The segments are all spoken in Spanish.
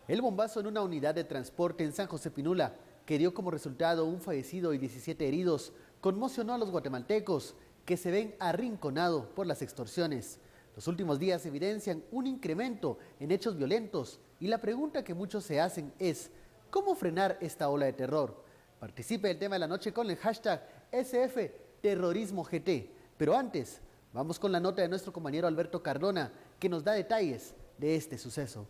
El bombazo en una unidad de transporte en San José Pinula, que dio como resultado un fallecido y 17 heridos, conmocionó a los guatemaltecos, que se ven arrinconados por las extorsiones. Los últimos días evidencian un incremento en hechos violentos y la pregunta que muchos se hacen es, ¿cómo frenar esta ola de terror? Participe del tema de la noche con el hashtag SFTerrorismoGT. Pero antes, vamos con la nota de nuestro compañero Alberto Cardona, que nos da detalles de este suceso.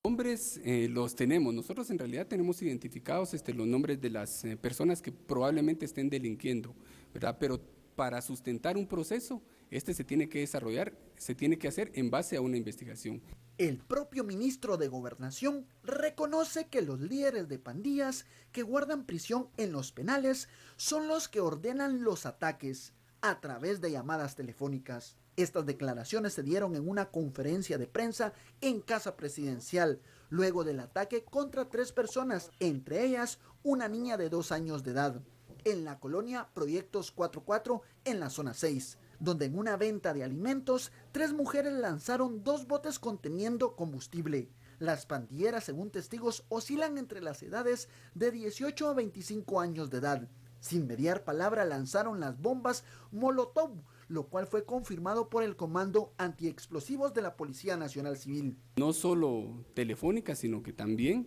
Nombres los tenemos, nosotros en realidad tenemos identificados los nombres de las personas que probablemente estén delinquiendo, ¿verdad? Pero para sustentar un proceso, se tiene que desarrollar, se tiene que hacer en base a una investigación. El propio ministro de Gobernación reconoce que los líderes de pandillas que guardan prisión en los penales son los que ordenan los ataques a través de llamadas telefónicas. Estas declaraciones se dieron en una conferencia de prensa en Casa Presidencial, luego del ataque contra 3 personas, entre ellas una niña de 2 años de edad, en la colonia Proyectos 44 en la zona 6, donde en una venta de alimentos, 3 mujeres lanzaron 2 botes conteniendo combustible. Las pandilleras, según testigos, oscilan entre las edades de 18 a 25 años de edad. Sin mediar palabra lanzaron las bombas Molotov, lo cual fue confirmado por el Comando Antiexplosivos de la Policía Nacional Civil. No solo telefónicas, sino que también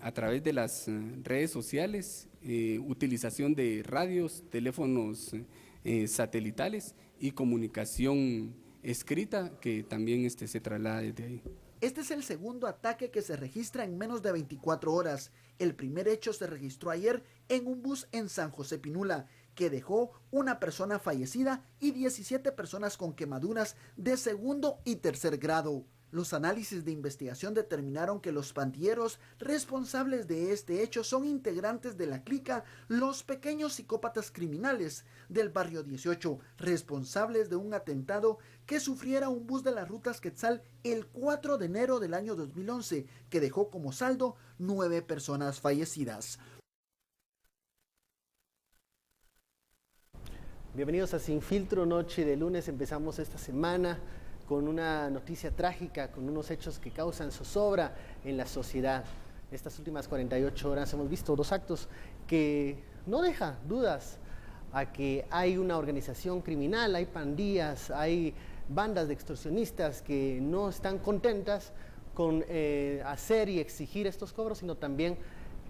a través de las redes sociales, utilización de radios, teléfonos satelitales y comunicación escrita que también se traslada desde ahí. Este es el segundo ataque que se registra en menos de 24 horas. El primer hecho se registró ayer en un bus en San José Pinula, que dejó una persona fallecida y 17 personas con quemaduras de segundo y tercer grado. Los análisis de investigación determinaron que los pandilleros responsables de este hecho son integrantes de la clica Los Pequeños Psicópatas Criminales del barrio 18, responsables de un atentado que sufriera un bus de las rutas Quetzal el 4 de enero del año 2011, que dejó como saldo 9 personas fallecidas. Bienvenidos a Sin Filtro, noche de lunes. Empezamos esta semana con una noticia trágica, con unos hechos que causan zozobra en la sociedad. Estas últimas 48 horas hemos visto 2 actos que no deja dudas a que hay una organización criminal, hay pandillas, hay bandas de extorsionistas que no están contentas con hacer y exigir estos cobros, sino también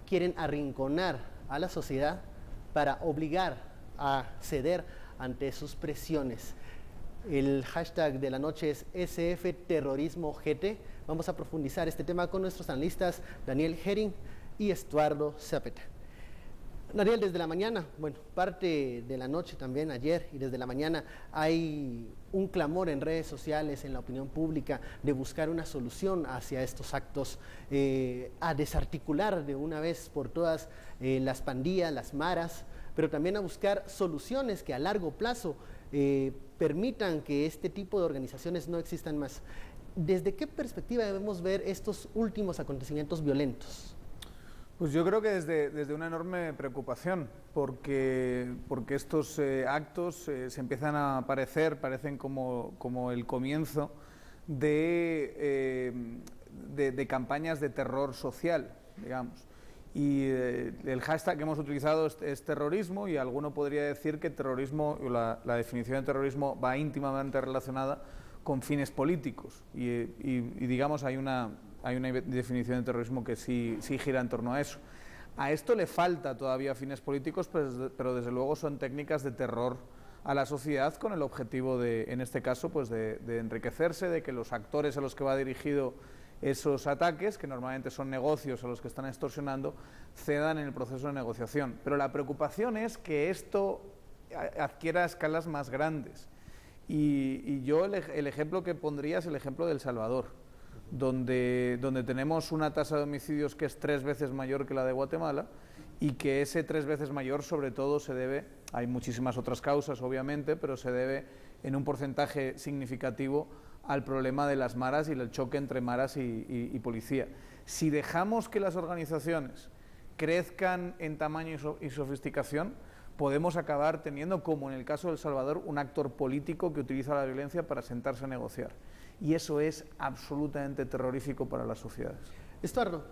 quieren arrinconar a la sociedad para obligar a ceder ante sus presiones. El hashtag de la noche es SFTerrorismoGT. Vamos a profundizar este tema con nuestros analistas Daniel Herring y Estuardo Zapeta. Daniel, desde la mañana, parte de la noche también, ayer y desde la mañana, hay un clamor en redes sociales, en la opinión pública, de buscar una solución hacia estos actos, a desarticular de una vez por todas las pandillas, las maras, pero también a buscar soluciones que a largo plazo permitan que este tipo de organizaciones no existan más. ¿Desde qué perspectiva debemos ver estos últimos acontecimientos violentos? Pues yo creo que desde una enorme preocupación, porque estos actos se empiezan a parecen como el comienzo de campañas de terror social, digamos. Y el hashtag que hemos utilizado es terrorismo, y alguno podría decir que terrorismo, la definición de terrorismo va íntimamente relacionada con fines políticos, y digamos hay una definición de terrorismo que sí gira en torno a eso. A esto le falta todavía fines políticos, pero desde luego son técnicas de terror a la sociedad con el objetivo en este caso, de enriquecerse, de que los actores a los que va dirigido esos ataques, que normalmente son negocios a los que están extorsionando, cedan en el proceso de negociación. Pero la preocupación es que esto adquiera escalas más grandes. Y yo el ejemplo que pondría es el ejemplo de El Salvador, donde tenemos una tasa de homicidios que es 3 veces mayor que la de Guatemala, y que ese 3 veces mayor sobre todo se debe, hay muchísimas otras causas obviamente, pero se debe en un porcentaje significativo al problema de las maras y el choque entre maras y policía. Si dejamos que las organizaciones crezcan en tamaño y sofisticación, podemos acabar teniendo, como en el caso de El Salvador, un actor político que utiliza la violencia para sentarse a negociar. Y eso es absolutamente terrorífico para las sociedades. Estuardo,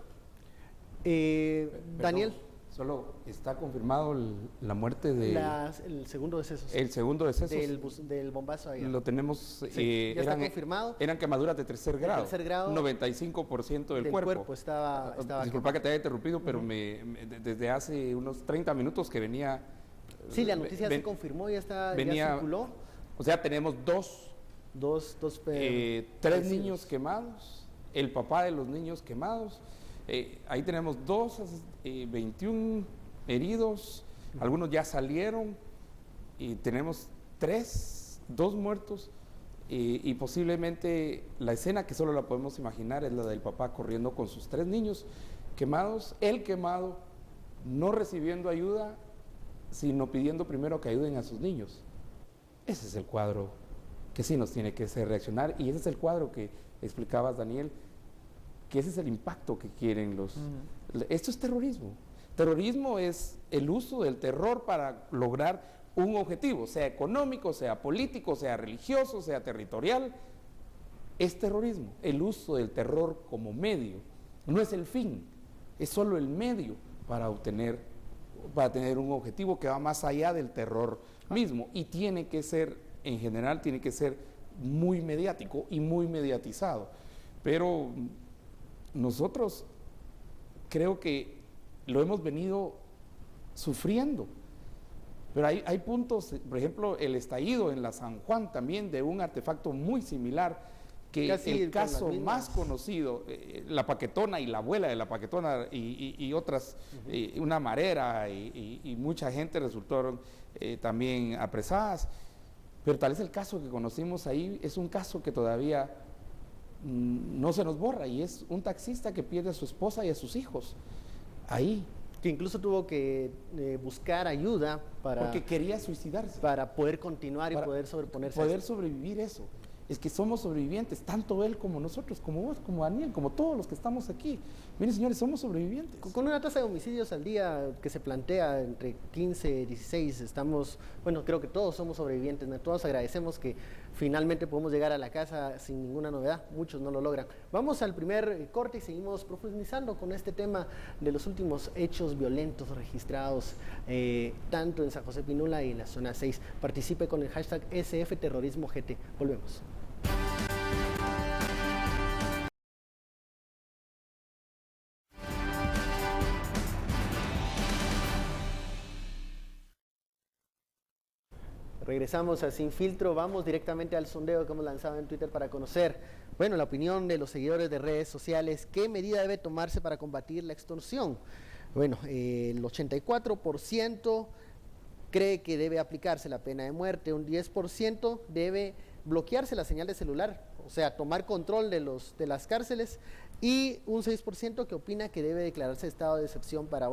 Daniel. Solo está confirmado la muerte de... el segundo deceso. El segundo deceso. Del bombazo ayer. Lo tenemos... Sí, ya está confirmado. Eran quemaduras de tercer grado. 95% del cuerpo. Estaba disculpa que te haya interrumpido, pero desde hace unos 30 minutos que venía... Sí, la noticia se confirmó, ya circuló. O sea, tenemos tres niños quemados, el papá de los niños quemados. Ahí tenemos 21 heridos, algunos ya salieron, y tenemos 2 muertos, y posiblemente la escena que solo la podemos imaginar es la del papá corriendo con sus 3 niños quemados, él quemado, no recibiendo ayuda, sino pidiendo primero que ayuden a sus niños. Ese es el cuadro que sí nos tiene que hacer reaccionar, y ese es el cuadro que explicabas, Daniel, que ese es el impacto que quieren los... Esto es terrorismo. Terrorismo es el uso del terror para lograr un objetivo, sea económico, sea político, sea religioso, sea territorial. Es terrorismo, el uso del terror como medio. No es el fin, es solo el medio para tener un objetivo que va más allá del terror mismo, y tiene que ser, en general, tiene que ser muy mediático y muy mediatizado. Pero nosotros creo que lo hemos venido sufriendo, pero hay puntos, por ejemplo, el estallido en la San Juan también de un artefacto muy similar, que el caso más conocido, la paquetona y la abuela de la paquetona y otras, una marera y mucha gente resultaron también apresadas, pero tal vez el caso que conocimos ahí es un caso que todavía no se nos borra, y es un taxista que pierde a su esposa y a sus hijos ahí. Que incluso tuvo que buscar ayuda porque quería suicidarse. Para poder continuar y poder sobreponerse. Poder sobrevivir eso. Es que somos sobrevivientes, tanto él como nosotros, como vos, como Daniel, como todos los que estamos aquí. Miren, señores, somos sobrevivientes. Con una tasa de homicidios al día que se plantea entre 15 y 16, creo que todos somos sobrevivientes, ¿no? Todos agradecemos que finalmente podemos llegar a la casa sin ninguna novedad, muchos no lo logran. Vamos al primer corte y seguimos profundizando con este tema de los últimos hechos violentos registrados tanto en San José Pinula y en la zona 6. Participe con el hashtag SFTerrorismoGT. Volvemos. Regresamos a Sin Filtro, vamos directamente al sondeo que hemos lanzado en Twitter para conocer, la opinión de los seguidores de redes sociales. ¿Qué medida debe tomarse para combatir la extorsión? El 84% cree que debe aplicarse la pena de muerte, un 10% debe bloquearse la señal de celular, o sea, tomar control de las cárceles, y un 6% que opina que debe declararse estado de excepción para,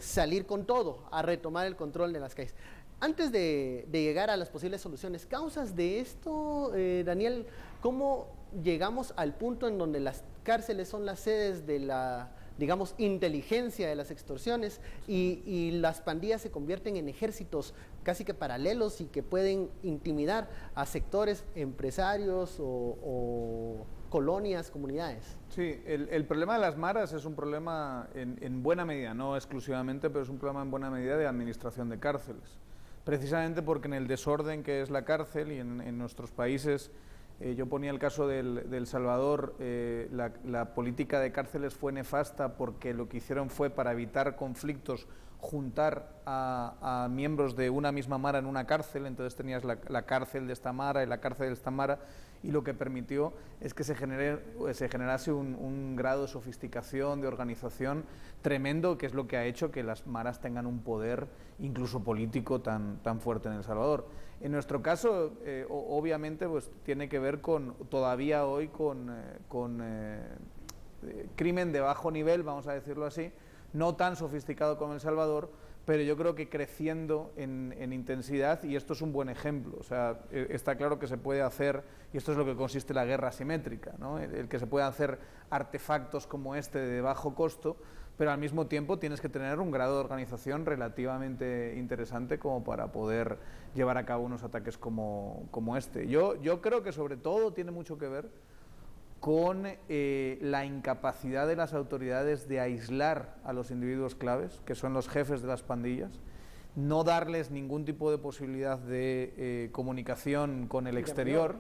salir con todo, a retomar el control de las calles. Antes de llegar a las posibles soluciones, causas de esto, Daniel, ¿cómo llegamos al punto en donde las cárceles son las sedes de la, inteligencia de las extorsiones y las pandillas se convierten en ejércitos casi que paralelos y que pueden intimidar a sectores empresarios o colonias, comunidades? Sí, el problema de las maras es un problema en buena medida, no exclusivamente, pero es un problema en buena medida de administración de cárceles. Precisamente porque en el desorden que es la cárcel y en nuestros países, yo ponía el caso del Salvador, la política de cárceles fue nefasta porque lo que hicieron fue, para evitar conflictos, juntar a miembros de una misma mara en una cárcel. Entonces tenías la cárcel de esta mara y la cárcel de esta mara, y lo que permitió es que se generase un grado de sofisticación, de organización tremendo, que es lo que ha hecho que las maras tengan un poder incluso político tan fuerte en El Salvador. En nuestro caso, obviamente, tiene que ver todavía hoy con crimen de bajo nivel, vamos a decirlo así, no tan sofisticado como El Salvador, pero yo creo que creciendo en intensidad, y esto es un buen ejemplo. O sea, está claro que se puede hacer, y esto es lo que consiste la guerra asimétrica, ¿no? El que se puedan hacer artefactos como este de bajo costo, pero al mismo tiempo tienes que tener un grado de organización relativamente interesante como para poder llevar a cabo unos ataques como este. Yo creo que sobre todo tiene mucho que ver con la incapacidad de las autoridades de aislar a los individuos claves, que son los jefes de las pandillas, no darles ningún tipo de posibilidad de comunicación con el exterior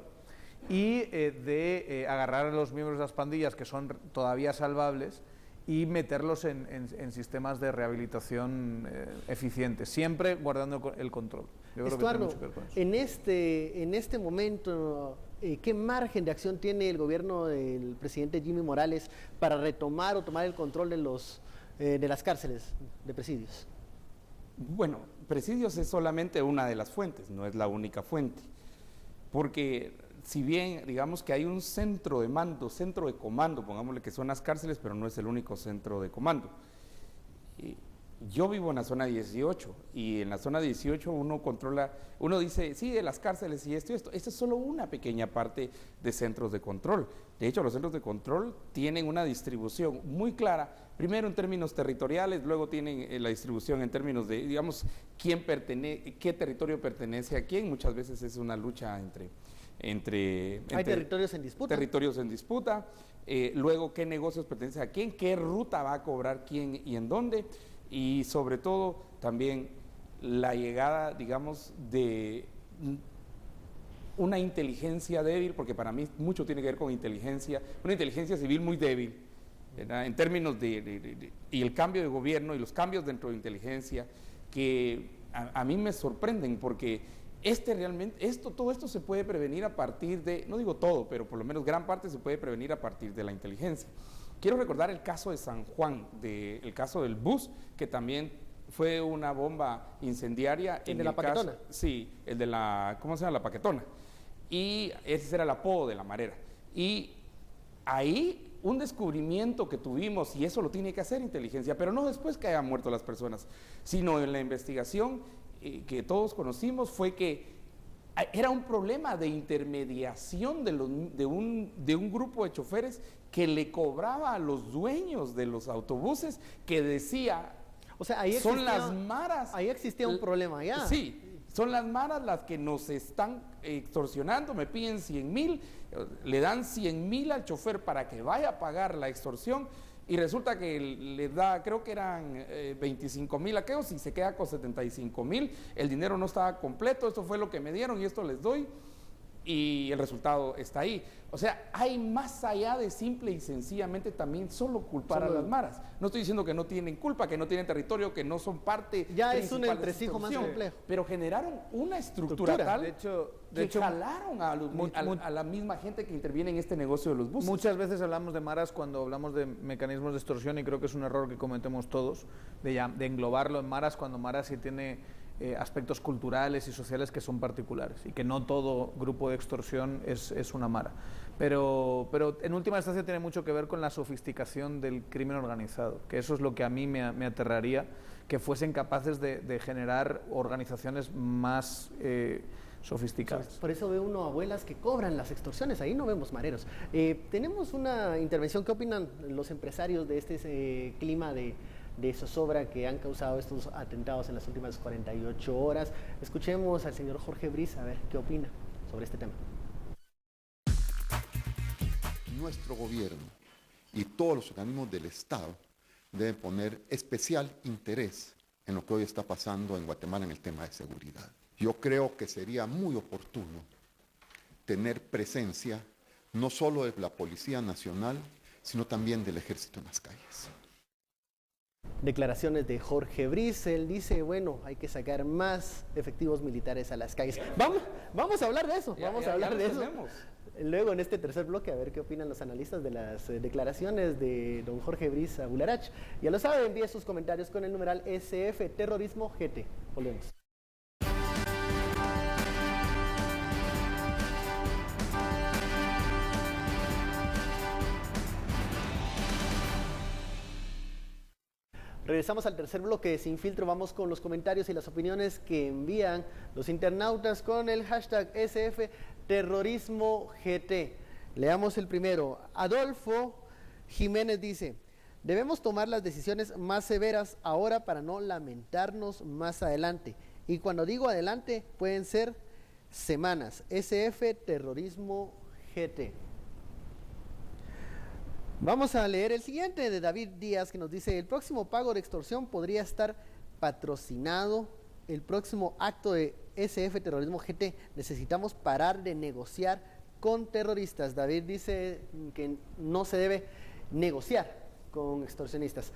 y de agarrar a los miembros de las pandillas que son todavía salvables y meterlos en sistemas de rehabilitación eficientes, siempre guardando el control. Yo creo Estuardo, que tiene mucho que ver con eso. en este momento, ¿qué margen de acción tiene el gobierno del presidente Jimmy Morales para retomar o tomar el control de las cárceles, de presidios? Bueno, presidios es solamente una de las fuentes, no es la única fuente, porque si bien digamos que hay un centro de mando, centro de comando, pongámosle que son las cárceles, pero no es el único centro de comando. Yo vivo en la zona 18 y en la zona 18 uno dice, sí, de las cárceles y esto. Esta es solo una pequeña parte de centros de control. De hecho, los centros de control tienen una distribución muy clara, primero en términos territoriales, luego tienen la distribución en términos de, digamos, qué territorio pertenece a quién. Muchas veces es una lucha entre ¿Hay territorios en disputa? Territorios en disputa, luego qué negocios pertenecen a quién, qué ruta va a cobrar quién y en dónde. Y sobre todo también la llegada, digamos, de una inteligencia débil, porque para mí mucho tiene que ver con inteligencia, una inteligencia civil muy débil, ¿verdad? En términos y el cambio de gobierno y los cambios dentro de inteligencia, que a mí me sorprenden, porque todo esto se puede prevenir a partir de, no digo todo, pero por lo menos gran parte se puede prevenir a partir de la inteligencia. Quiero recordar el caso de San Juan, el caso del bus, que también fue una bomba incendiaria. ¿El de la Paquetona? Sí, el de la, ¿cómo se llama? La Paquetona. Y ese era el apodo de la Marera. Y ahí un descubrimiento que tuvimos, y eso lo tiene que hacer inteligencia, pero no después que hayan muerto las personas, sino en la investigación que todos conocimos, fue que era un problema de intermediación de un grupo de choferes que le cobraba a los dueños de los autobuses, que decía, o sea, ahí son las maras. Ahí existía un problema ya. Sí, son las maras las que nos están extorsionando, me piden 100,000, le dan 100,000 al chofer para que vaya a pagar la extorsión, y resulta que le da, creo que eran 25,000 aquellos y se queda con 75,000, el dinero no estaba completo, esto fue lo que me dieron y esto les doy, y el resultado está ahí. O sea, hay más allá de simple y sencillamente también solo culpar a las maras. No estoy diciendo que no tienen culpa, que no tienen territorio, que no son parte ya es un entresijo más complejo, pero generaron una estructura tal de hecho, jalaron a la misma gente que interviene en este negocio de los buses. Muchas veces hablamos de maras cuando hablamos de mecanismos de extorsión, y creo que es un error que cometemos todos de englobarlo en maras, cuando maras sí tiene aspectos culturales y sociales que son particulares, y que no todo grupo de extorsión es una mara. Pero en última instancia tiene mucho que ver con la sofisticación del crimen organizado, que eso es lo que a mí me aterraría, que fuesen capaces de generar organizaciones más sofisticadas. Por eso ve uno abuelas que cobran las extorsiones, ahí no vemos mareros. Tenemos una intervención. ¿Qué opinan los empresarios de este clima de zozobra que han causado estos atentados en las últimas 48 horas? Escuchemos al señor Jorge Briz a ver qué opina sobre este tema. Nuestro gobierno y todos los organismos del Estado deben poner especial interés en lo que hoy está pasando en Guatemala en el tema de seguridad. Yo creo que sería muy oportuno tener presencia no solo de la Policía Nacional, sino también del Ejército en las calles. Declaraciones de Jorge Briz. Él dice, bueno, hay que sacar más efectivos militares a las calles. Vamos a hablar de eso, vamos a hablar de eso. Luego, en este tercer bloque, a ver qué opinan los analistas de las declaraciones de don Jorge Briz Abularach. Ya lo saben, envíe sus comentarios con el numeral SF Terrorismo GT. Volvemos. Regresamos al tercer bloque de Sin Filtro. Vamos con los comentarios y las opiniones que envían los internautas con el hashtag SF Terrorismo GT. Leamos el primero. Adolfo Jiménez dice: Debemos tomar las decisiones más severas ahora para no lamentarnos más adelante. Y cuando digo adelante, pueden ser semanas. SF Terrorismo GT. Vamos a leer el siguiente de David Díaz, que nos dice: el próximo pago de extorsión podría estar patrocinado. El próximo acto de SF Terrorismo GT. Necesitamos parar de negociar con terroristas. David dice que no se debe negociar con extorsionistas.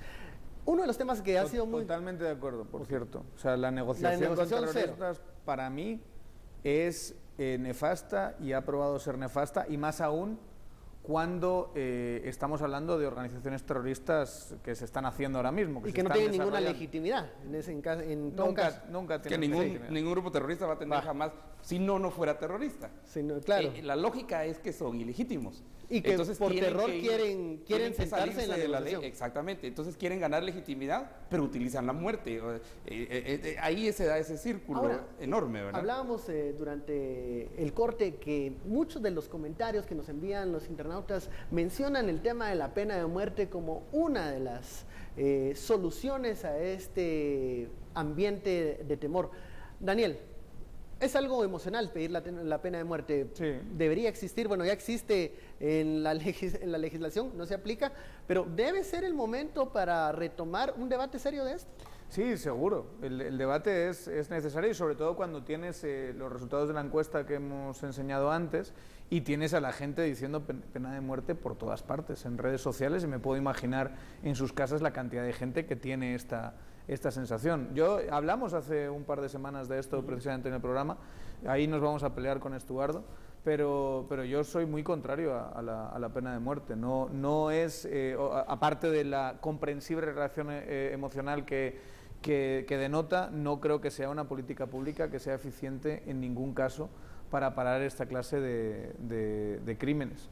Uno de los temas que ha sido muy... Totalmente de acuerdo, por cierto. O sea, la negociación con terroristas para mí es nefasta y ha probado ser nefasta, y más aún cuando estamos hablando de organizaciones terroristas que se están haciendo ahora mismo. Y que no tienen ninguna legitimidad en todo caso. Nunca que ningún grupo terrorista va a tener jamás, si no fuera terrorista. Sí, no, claro. La lógica es que son ilegítimos. Y que entonces por terror quieren sentarse en la negociación. Ley. Exactamente. Entonces quieren ganar legitimidad, pero utilizan la muerte. Ahí se da ese círculo ahora, enorme, ¿verdad? Hablábamos durante el corte que muchos de los comentarios que nos envían los internautas mencionan el tema de la pena de muerte como una de las soluciones a este ambiente de temor. Daniel, es algo emocional pedir la pena de muerte. Sí. Debería existir, bueno, ya existe en la legislación, no se aplica, pero debe ser el momento para retomar un debate serio de esto. Sí, seguro. El debate es necesario, y sobre todo cuando tienes los resultados de la encuesta que hemos enseñado antes y tienes a la gente diciendo pena de muerte por todas partes, en redes sociales, y me puedo imaginar en sus casas la cantidad de gente que tiene esta sensación. Hablamos hace un par de semanas de esto precisamente en el programa, ahí nos vamos a pelear con Estuardo, pero yo soy muy contrario a la pena de muerte. No es, aparte de la comprensible reacción emocional que denota, no creo que sea una política pública que sea eficiente en ningún caso para parar esta clase de crímenes.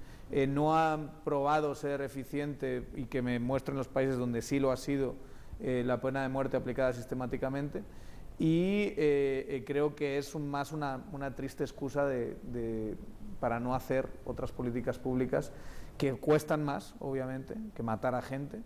No ha probado ser eficiente, y que me muestren los países donde sí lo ha sido, la pena de muerte aplicada sistemáticamente, y creo que es más una triste excusa para no hacer otras políticas públicas que cuestan más, obviamente, que matar a gente,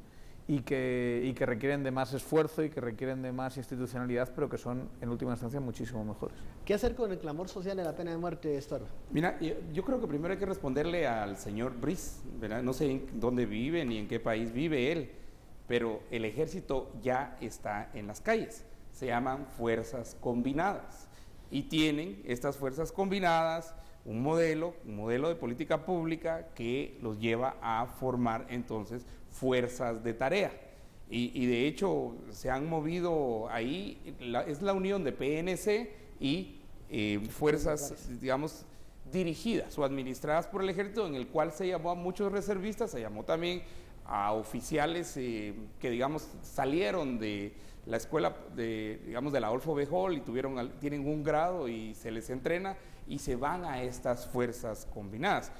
y que requieren de más esfuerzo y que requieren de más institucionalidad, pero que son en última instancia muchísimo mejores. ¿Qué hacer con el clamor social de la pena de muerte, Estuardo? Mira, yo creo que primero hay que responderle al señor Briz, ¿verdad? No sé en dónde vive ni en qué país vive él, pero el ejército ya está en las calles. Se llaman fuerzas combinadas, y tienen estas fuerzas combinadas un modelo de política pública que los lleva a formar entonces fuerzas de tarea. Y de hecho se han movido ahí, es la unión de PNC y fuerzas, digamos, dirigidas o administradas por el ejército, en el cual se llamó a muchos reservistas, se llamó también a oficiales que, digamos, salieron de la escuela de la Adolfo B. Hall y tienen un grado y se les entrena y se van a estas fuerzas combinadas.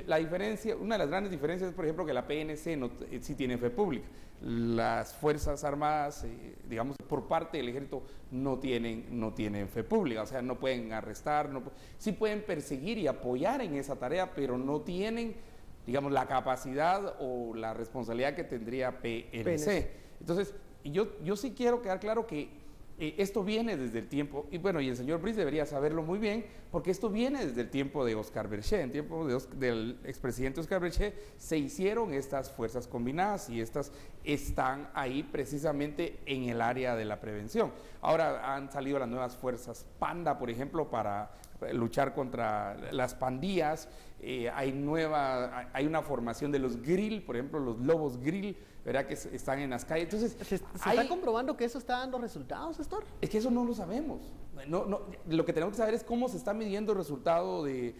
La diferencia, una de las grandes diferencias es, por ejemplo, que la PNC sí tiene fe pública. Las Fuerzas Armadas, digamos, por parte del ejército no tienen fe pública, o sea, no pueden arrestar, sí pueden perseguir y apoyar en esa tarea, pero no tienen, digamos, la capacidad o la responsabilidad que tendría PNC. Entonces, yo sí quiero quedar claro que esto viene desde el tiempo, y bueno, y el señor Briz debería saberlo muy bien, porque esto viene desde el tiempo de Oscar Berché. En tiempo del expresidente Oscar Berché se hicieron estas fuerzas combinadas, y estas están ahí precisamente en el área de la prevención. Ahora han salido las nuevas fuerzas Panda, por ejemplo, para luchar contra las pandillas. Hay una formación de los grill, por ejemplo, los lobos grill, ¿verdad?, que están en las calles. Entonces, ¿Se está comprobando que eso está dando resultados, Astor? Es que eso no lo sabemos. Lo que tenemos que saber es cómo se está midiendo el resultado de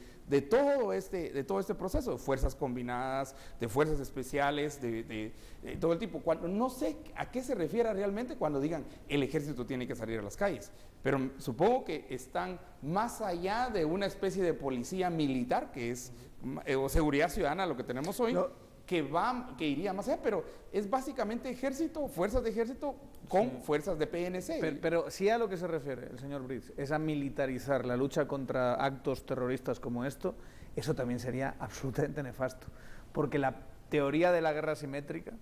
todo este proceso, de fuerzas combinadas, de fuerzas especiales, de todo el tipo. No sé a qué se refiere realmente cuando digan el ejército tiene que salir a las calles, pero supongo que están más allá de una especie de policía militar, que es o seguridad ciudadana, lo que tenemos hoy. Que iría más allá, pero es básicamente ejército, fuerzas de ejército con fuerzas de PNC. Pero sí, a lo que se refiere el señor Briz es a militarizar la lucha contra actos terroristas como esto. Eso también sería absolutamente nefasto, porque la teoría de la guerra asimétrica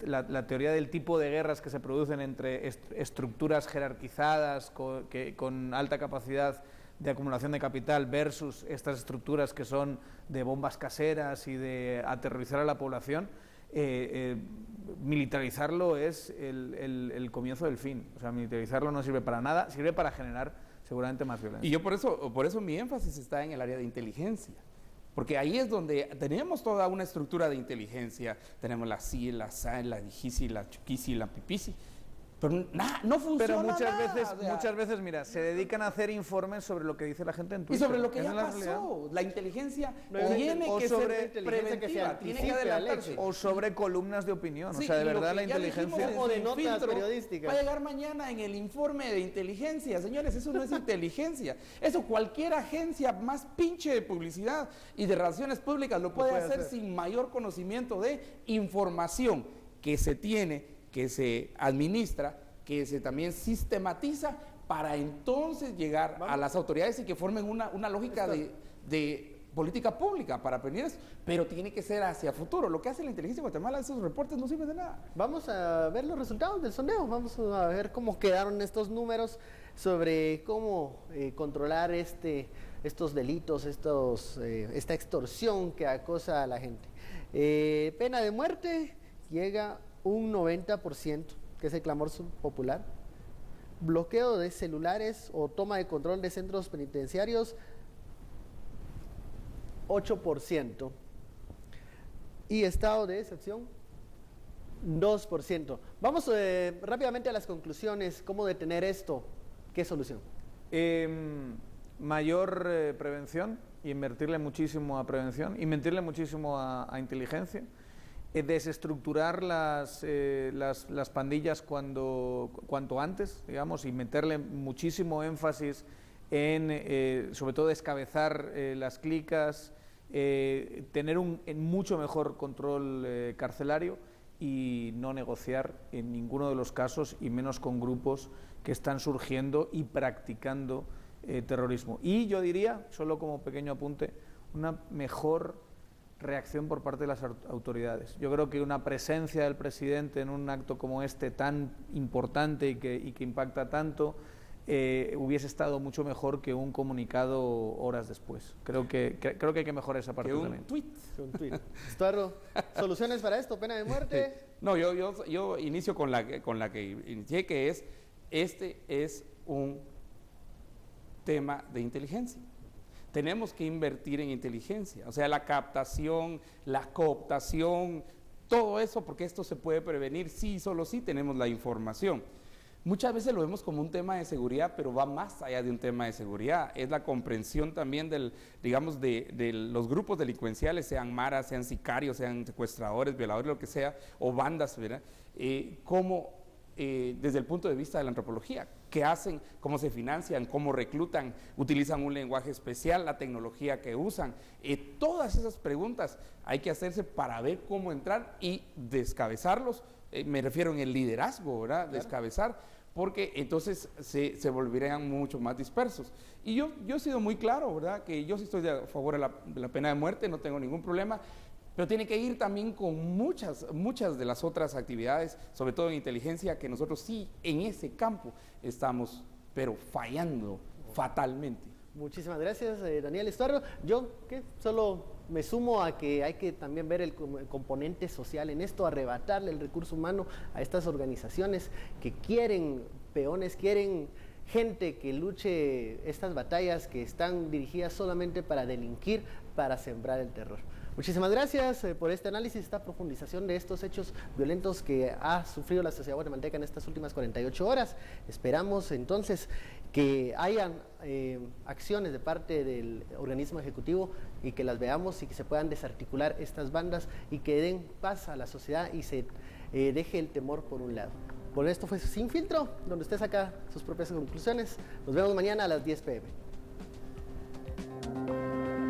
la teoría del tipo de guerras que se producen entre estructuras jerarquizadas con alta capacidad de acumulación de capital versus estas estructuras que son de bombas caseras y de aterrorizar a la población, militarizarlo es el comienzo del fin. O sea, militarizarlo no sirve para nada, sirve para generar seguramente más violencia. Y yo por eso mi énfasis está en el área de inteligencia. Porque ahí es donde tenemos toda una estructura de inteligencia. Tenemos la CIE, la SAE, la DIGICI, la CHUKICI, la PIPICI. Pero no funciona. Pero nada, muchas veces, mira, se dedican a hacer informes sobre lo que dice la gente en Twitter. Y sobre lo que ya Esa es pasó. realidad. La inteligencia No, tiene o que sobre ser inteligencia que se preventiva, tiene que anticipe al adelantarse. hecho. O sobre columnas de opinión. Sí, o sea, de y lo verdad que la ya inteligencia... dijimos O de en notas Filtro periodísticas. va a llegar mañana en el informe de inteligencia. Señores, eso no es inteligencia. Eso cualquier agencia más pinche de publicidad y de relaciones públicas lo puede hacer sin mayor conocimiento de información que se tiene, que se administra, que se también sistematiza para entonces llegar a las autoridades y que formen una lógica de política pública para prevenir eso, pero tiene que ser hacia futuro. Lo que hace la inteligencia de Guatemala, esos reportes no sirven de nada. Vamos a ver los resultados del sondeo, vamos a ver cómo quedaron estos números sobre cómo controlar estos delitos, esta extorsión que acosa a la gente. Pena de muerte llega un 90%, que es el clamor popular. Bloqueo de celulares o toma de control de centros penitenciarios, 8%. Y estado de excepción, 2%. Vamos rápidamente a las conclusiones. ¿Cómo detener esto? ¿Qué solución? Mayor prevención, invertirle muchísimo a prevención, invertirle muchísimo a inteligencia, desestructurar las pandillas cuanto antes, digamos, y meterle muchísimo énfasis en, sobre todo, descabezar las clicas, tener un mucho mejor control carcelario y no negociar en ninguno de los casos, y menos con grupos que están surgiendo y practicando terrorismo. Y yo diría, solo como pequeño apunte, una mejor reacción por parte de las autoridades. Yo creo que una presencia del presidente en un acto como este tan importante y que impacta tanto hubiese estado mucho mejor que un comunicado horas después. Creo que hay que mejorar esa parte también. Un tuit. Estuardo, ¿soluciones para esto? ¿Pena de muerte? No, yo inicio con la que inicié, que es un tema de inteligencia. Tenemos que invertir en inteligencia, o sea, la captación, la cooptación, todo eso, porque esto se puede prevenir sí, solo sí tenemos la información. Muchas veces lo vemos como un tema de seguridad, pero va más allá de un tema de seguridad. Es la comprensión también de los grupos delincuenciales, sean maras, sean sicarios, sean secuestradores, violadores, lo que sea, o bandas, ¿verdad? Desde el punto de vista de la antropología, qué hacen, cómo se financian, cómo reclutan, utilizan un lenguaje especial, la tecnología que usan. Todas esas preguntas hay que hacerse para ver cómo entrar y descabezarlos. Me refiero en el liderazgo, ¿verdad? Claro. Descabezar, porque entonces se volverían mucho más dispersos. Y yo he sido muy claro, ¿verdad? Que yo sí estoy a favor de la pena de muerte, no tengo ningún problema, pero tiene que ir también con muchas de las otras actividades, sobre todo en inteligencia, que nosotros sí en ese campo estamos, pero fallando fatalmente. Muchísimas gracias, Daniel Estuardo. Yo solo me sumo a que hay que también ver el componente social en esto, arrebatarle el recurso humano a estas organizaciones que quieren peones, quieren gente que luche estas batallas que están dirigidas solamente para delinquir, para sembrar el terror. Muchísimas gracias por este análisis, esta profundización de estos hechos violentos que ha sufrido la sociedad guatemalteca en estas últimas 48 horas. Esperamos entonces que hayan acciones de parte del organismo ejecutivo y que las veamos y que se puedan desarticular estas bandas y que den paz a la sociedad y se deje el temor por un lado. Por esto fue Sin Filtro, donde usted saca sus propias conclusiones. Nos vemos mañana a las 10 p.m.